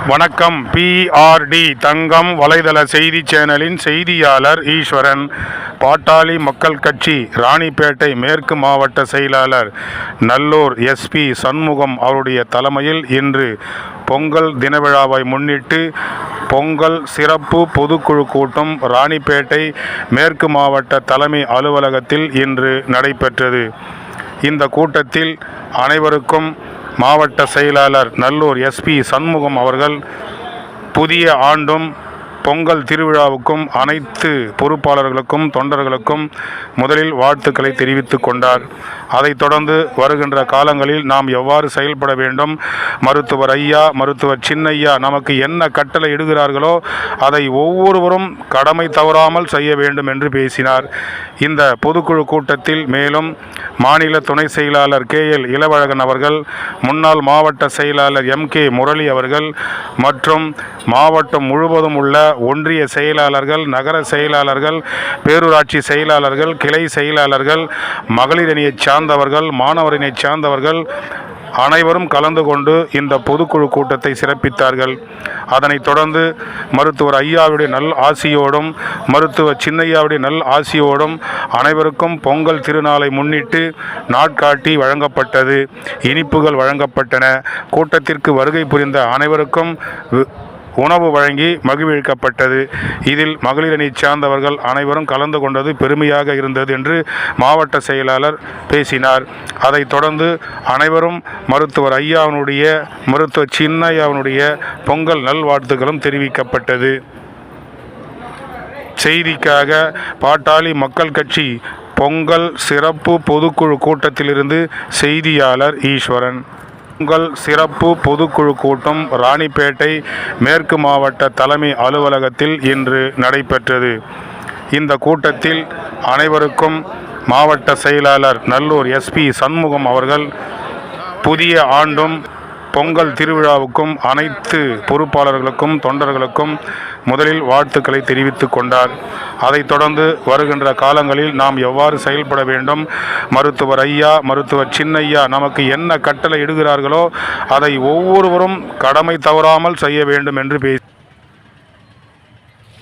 வணக்கம். PRD தங்கம் வலைதள செய்தி சேனலின் செய்தியாளர் ஈஸ்வரன். பாட்டாளி மக்கள் கட்சி ராணிப்பேட்டை மேற்கு மாவட்ட செயலாளர் நல்லூர் SP சண்முகம் அவருடைய தலைமையில் இன்று பொங்கல் தினவிழாவை முன்னிட்டு பொங்கல் சிறப்பு பொதுக்குழு கூட்டம் ராணிப்பேட்டை மேற்கு மாவட்ட தலைமை அலுவலகத்தில் இன்று நடைபெற்றது. இந்த கூட்டத்தில் அனைவருக்கும் மாவட்ட செயலாளர் நல்லூர் SP சண்முகம் அவர்கள் புதிய ஆண்டும் பொங்கல் திருவிழாவுக்கும் அனைத்து பொறுப்பாளர்களுக்கும் தொண்டர்களுக்கும் முதலில் வாழ்த்துக்களை தெரிவித்துக் கொண்டார். அதைத் தொடர்ந்து வருகின்ற காலங்களில் நாம் எவ்வாறு செயல்பட வேண்டும், மருத்துவர் ஐயா மருத்துவர் சின்னையா நமக்கு என்ன கட்டளை இடுகிறார்களோ அதை ஒவ்வொருவரும் கடமை தவறாமல் செய்ய வேண்டும் என்று பேசினார். இந்த பொதுக்குழு கூட்டத்தில் மேலும் மாநில துணை செயலாளர் KL இளவழகன் அவர்கள், முன்னாள் மாவட்ட செயலாளர் MK முரளி அவர்கள் மற்றும் மாவட்டம் முழுவதும் உள்ள ஒன்றிய செயலாளர்கள், நகர செயலாளர்கள், பேரூராட்சி செயலாளர்கள், கிளை செயலாளர்கள், மகளிர் அணியைச் சார்ந்தவர்கள், மாணவரணியை சார்ந்தவர்கள் அனைவரும் கலந்து கொண்டு இந்த பொதுக்குழு கூட்டத்தை சிறப்பித்தார்கள். அதனைத் தொடர்ந்து மருத்துவர் ஐயாவுடைய நல் ஆசியோடும் மருத்துவர் சின்னையாவுடைய நல் ஆசியோடும் அனைவருக்கும் பொங்கல் திருநாளை முன்னிட்டு நாட்காட்டி வழங்கப்பட்டது. இனிப்புகள் வழங்கப்பட்டன. கூட்டத்திற்கு வருகை புரிந்த அனைவருக்கும் உணவு வழங்கி மகிழ்விக்கப்பட்டது. இதில் மகளிர் அணியை சார்ந்தவர்கள் அனைவரும் கலந்து கொண்டது பெருமையாக இருந்தது என்று மாவட்ட செயலாளர் பேசினார். அதைத் தொடர்ந்து அனைவரும் மருத்துவர் ஐயாவினுடைய மருத்துவர் சின்னையாவினுடைய பொங்கல் நல்வாழ்த்துக்களும் தெரிவிக்கப்பட்டது. செய்திக்காக பாட்டாளி மக்கள் கட்சி பொங்கல் சிறப்பு பொதுக்குழு கூட்டத்திலிருந்து செய்தியாளர் ஈஸ்வரன். பொங்கல் சிறப்பு பொதுக்குழு கூட்டம் ராணிப்பேட்டை மேற்கு மாவட்ட தலைமை அலுவலகத்தில் இன்று நடைபெற்றது. இந்த கூட்டத்தில் அனைவருக்கும் மாவட்ட செயலாளர் நல்லூர் SP சண்முகம் அவர்கள் புதிய ஆண்டும் பொங்கல் திருவிழாவுக்கும் அனைத்து பொறுப்பாளர்களுக்கும் தொண்டர்களுக்கும் முதலில் வாழ்த்துக்களை தெரிவித்துக் கொண்டார். அதைத் தொடர்ந்து வருகின்ற காலங்களில் நாம் எவ்வாறு செயல்பட வேண்டும், மருத்துவர் ஐயா மருத்துவர் சின்னையா நமக்கு என்ன கட்டளை இடுகிறார்களோ அதை ஒவ்வொருவரும் கடமை தவறாமல் செய்ய வேண்டும் என்று